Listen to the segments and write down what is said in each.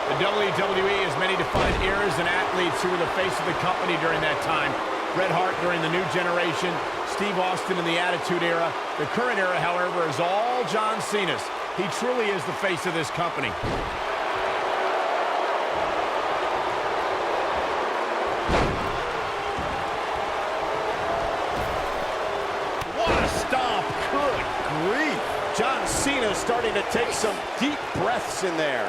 The WWE has many defined eras and athletes who were the face of the company during that time. Bret Hart during the New Generation, Steve Austin in the Attitude Era. The current era, however, is all John Cena's. He truly is the face of this company. What a stomp! Good grief! John Cena starting to take some deep breaths in there.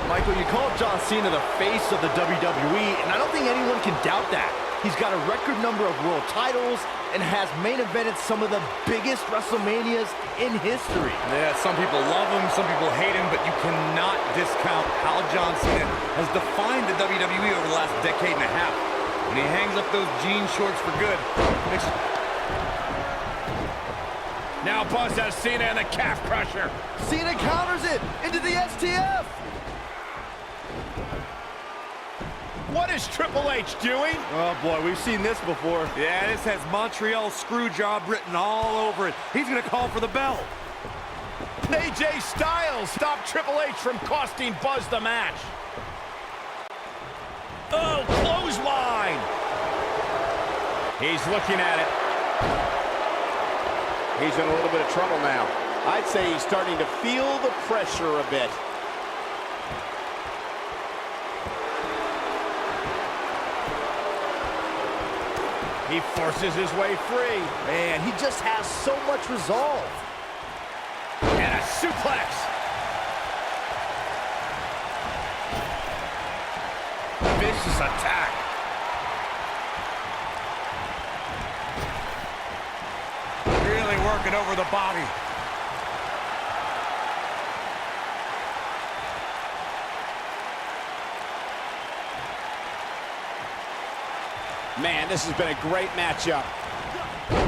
Michael, you call John Cena the face of the WWE, and I don't think anyone can doubt that. He's got a record number of world titles and has main evented some of the biggest WrestleManias in history. Yeah, some people love him, some people hate him, but you cannot discount how John Cena has defined the WWE over the last decade and a half. When he hangs up those jean shorts for good, makes it... Now Buzz has Cena and the calf crusher. Cena counters it into the STF. What is Triple H doing? Oh boy, we've seen this before. Yeah, this has Montreal Screwjob written all over it. He's gonna call for the bell. AJ Styles stopped Triple H from costing Buzz the match. Oh, clothesline! He's looking at it. He's in a little bit of trouble now. I'd say he's starting to feel the pressure a bit. He forces his way free. Man, he just has so much resolve. And a suplex. Vicious attack. Really working over the body. Man, this has been a great matchup.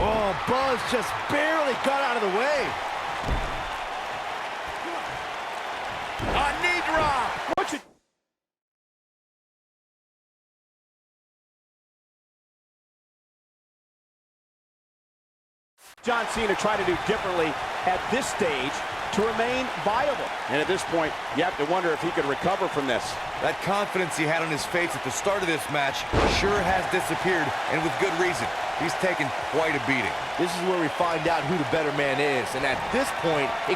Oh, Buzz just barely got out of the way. A knee drop. What's it? John Cena tried to do differently at this stage to remain viable. And at this point, you have to wonder if he could recover from this. That confidence he had on his face at the start of this match sure has disappeared, and with good reason. He's taken quite a beating. This is where we find out who the better man is, and at this point, it...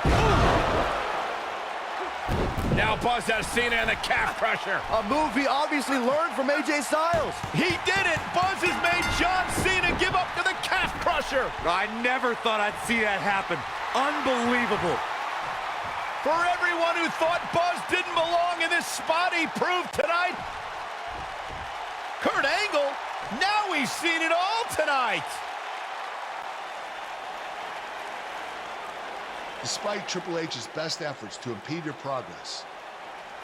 Now Buzz has Cena and the calf crusher. A move he obviously learned from AJ Styles. He did it! Buzz has made John Cena give up to the calf crusher. I never thought I'd see that happen. Unbelievable. For everyone who thought Buzz didn't belong in this spot, he proved tonight. Kurt Angle, now we've seen it all tonight. Despite Triple H's best efforts to impede your progress,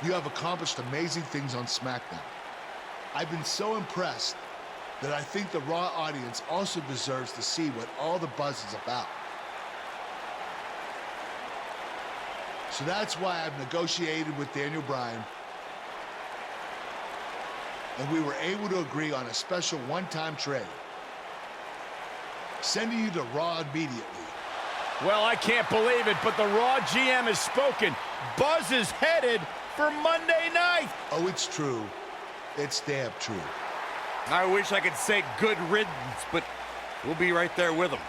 you have accomplished amazing things on SmackDown. I've been so impressed that I think the Raw audience also deserves to see what all the buzz is about. So that's why I've negotiated with Daniel Bryan, and we were able to agree on a special one-time trade, sending you to Raw immediately. Well, I can't believe it, but the Raw GM has spoken. Buzz is headed for Monday night. Oh, it's true. It's damn true. I wish I could say good riddance, but we'll be right there with him.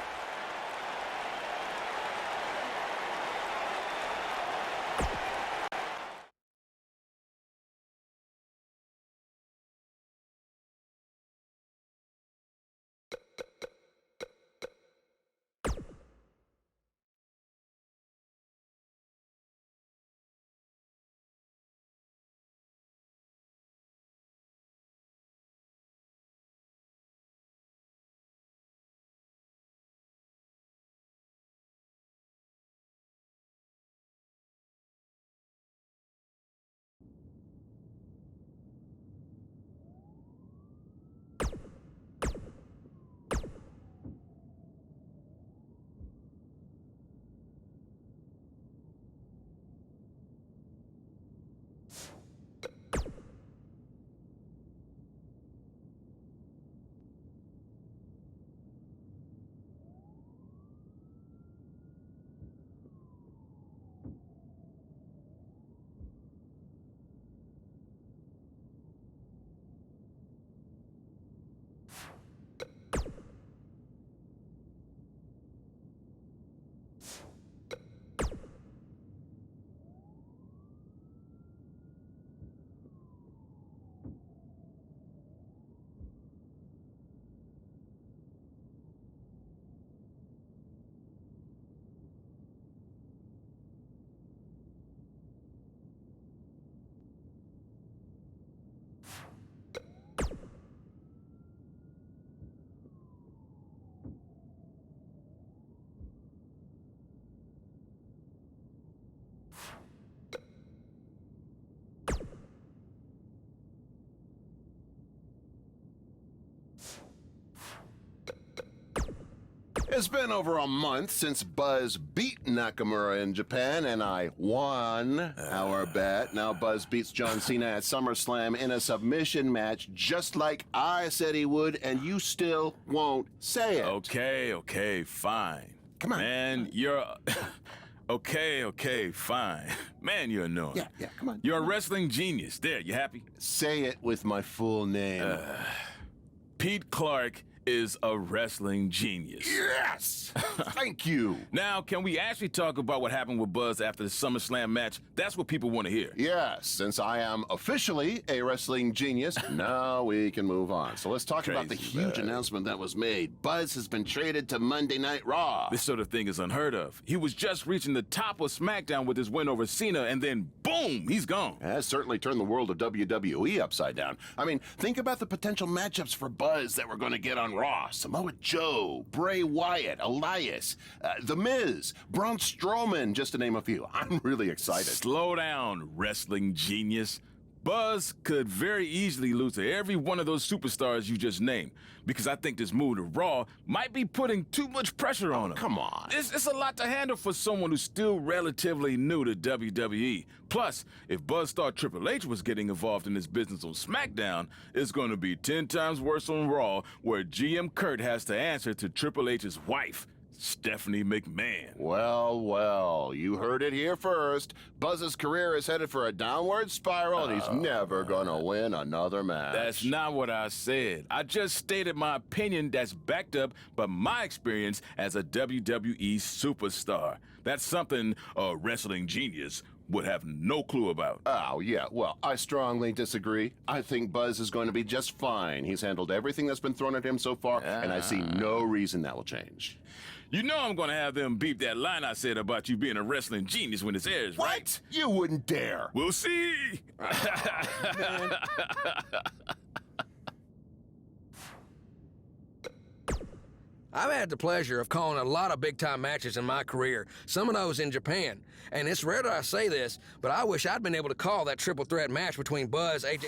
It's been over a month since Buzz beat Nakamura in Japan, and I won our bet. Now Buzz beats John Cena at SummerSlam in a submission match, just like I said he would, and you still won't say it. Okay, fine. Come on. Man, you're... Okay, fine. Man, you're annoying. Yeah, come on. You're a wrestling genius. There, you happy? Say it with my full name. Pete Clark is a wrestling genius. Yes! Thank you. Now, can we actually talk about what happened with Buzz after the SummerSlam match? That's what people want to hear. Yes, since I am officially a wrestling genius, now we can move on. So let's talk about the Crazy huge Buzz. announcement that was made. Buzz has been traded to Monday Night Raw. This sort of thing is unheard of. He was just reaching the top of SmackDown with his win over Cena, and then boom, he's gone. Has certainly turned the world of WWE upside down. I mean, think about the potential matchups for Buzz that we're going to get on Raw. Samoa Joe, Bray Wyatt, Elias, The Miz, Braun Strowman, just to name a few. I'm really excited. Slow down, wrestling genius. Buzz could very easily lose to every one of those superstars you just named, because I think this move to Raw might be putting too much pressure on him. Come on. It's a lot to handle for someone who's still relatively new to WWE. Plus, if Buzz thought Triple H was getting involved in this business on SmackDown, it's going to be 10 times worse on Raw, where GM Kurt has to answer to Triple H's wife, Stephanie McMahon. Well, you heard it here first. Buzz's career is headed for a downward spiral, and he's never gonna win another match. That's not what I said. I just stated my opinion that's backed up by my experience as a WWE superstar. That's something a wrestling genius would have no clue about. Oh, yeah, well, I strongly disagree. I think Buzz is going to be just fine. He's handled everything that's been thrown at him so far, and I see no reason that will change. You know I'm gonna have them beep that line I said about you being a wrestling genius when it airs, right? You wouldn't dare. We'll see. I've had the pleasure of calling a lot of big-time matches in my career, some of those in Japan. And it's rare that I say this, but I wish I'd been able to call that triple threat match between Buzz, AJ...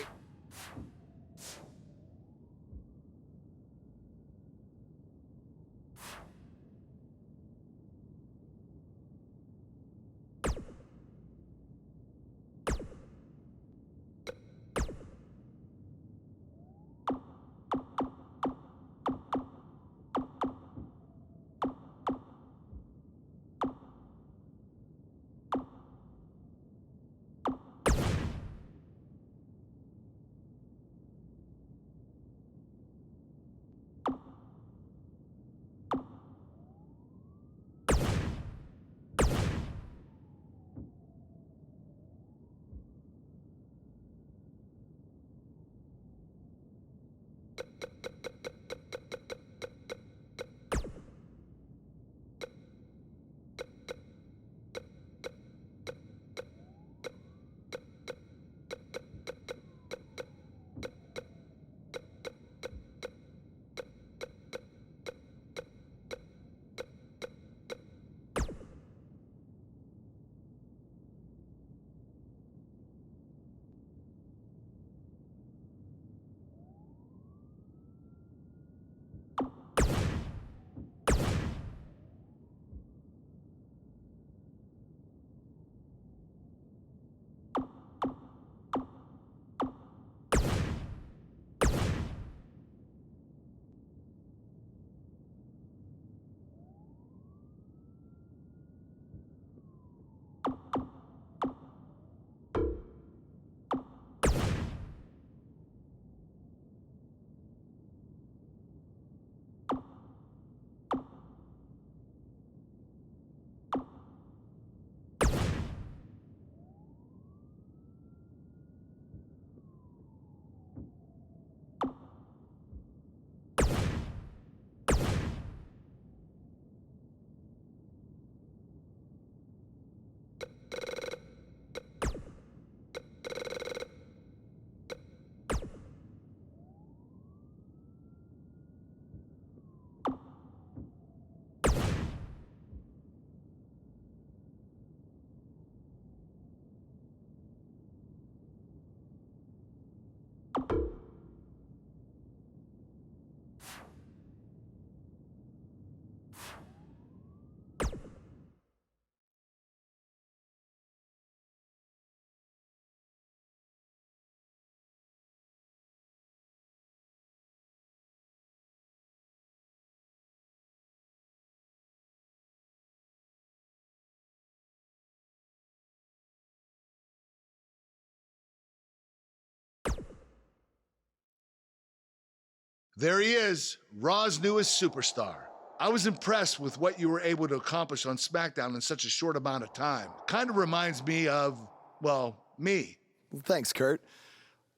There he is, Raw's newest superstar. I was impressed with what you were able to accomplish on SmackDown in such a short amount of time. Kind of reminds me of, well, me. Thanks, Kurt.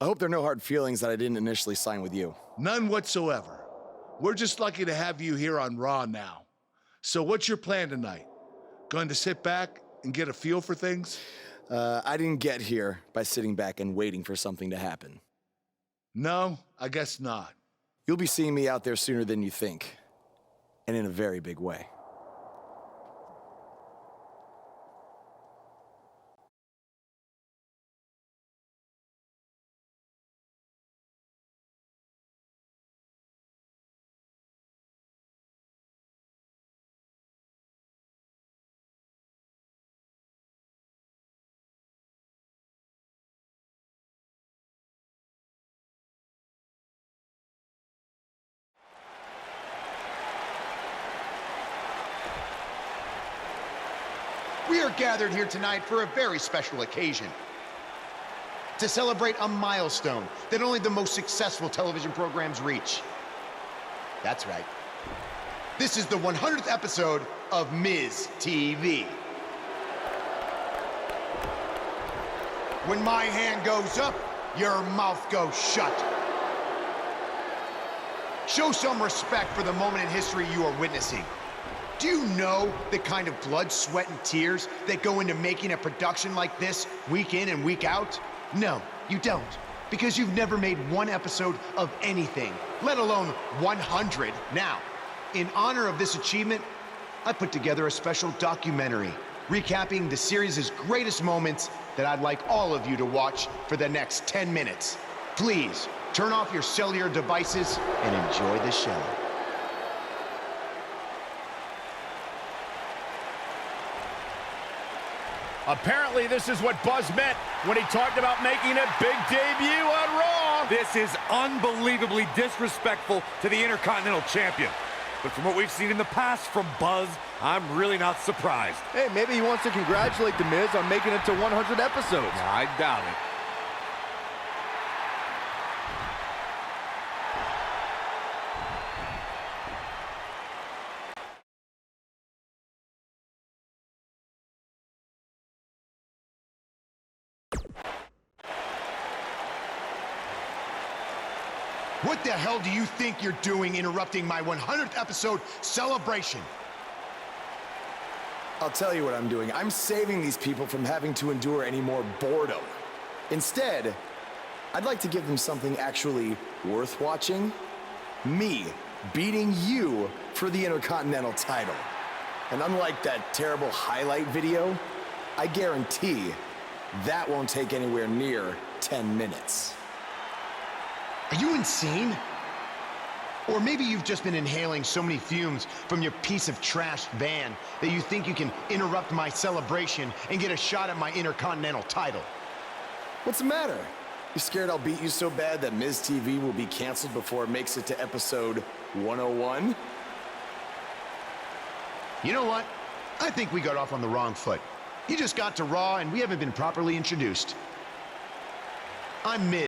I hope there are no hard feelings that I didn't initially sign with you. None whatsoever. We're just lucky to have you here on Raw now. So what's your plan tonight? Going to sit back and get a feel for things? I didn't get here by sitting back and waiting for something to happen. No, I guess not. You'll be seeing me out there sooner than you think, and in a very big way. We are gathered here tonight for a very special occasion. To celebrate a milestone that only the most successful television programs reach. That's right. This is the 100th episode of Miz TV. When my hand goes up, your mouth goes shut. Show some respect for the moment in history you are witnessing. Do you know the kind of blood, sweat, and tears that go into making a production like this week in and week out? No, you don't, because you've never made one episode of anything, let alone 100. Now, in honor of this achievement, I put together a special documentary recapping the series' greatest moments that I'd like all of you to watch for the next 10 minutes. Please, turn off your cellular devices and enjoy the show. Apparently, this is what Buzz meant when he talked about making a big debut on Raw. This is unbelievably disrespectful to the Intercontinental Champion. But from what we've seen in the past from Buzz, I'm really not surprised. Hey, maybe he wants to congratulate The Miz on making it to 100 episodes. I doubt it. What the hell do you think you're doing interrupting my 100th episode celebration? I'll tell you what I'm doing. I'm saving these people from having to endure any more boredom. Instead, I'd like to give them something actually worth watching. Me beating you for the Intercontinental title. And unlike that terrible highlight video, I guarantee that won't take anywhere near 10 minutes. Are you insane? Or maybe you've just been inhaling so many fumes from your piece of trash van that you think you can interrupt my celebration and get a shot at my Intercontinental title. What's the matter? You scared I'll beat you so bad that Miz TV will be canceled before it makes it to episode 101? You know what? I think we got off on the wrong foot. You just got to Raw and we haven't been properly introduced. I'm Miz.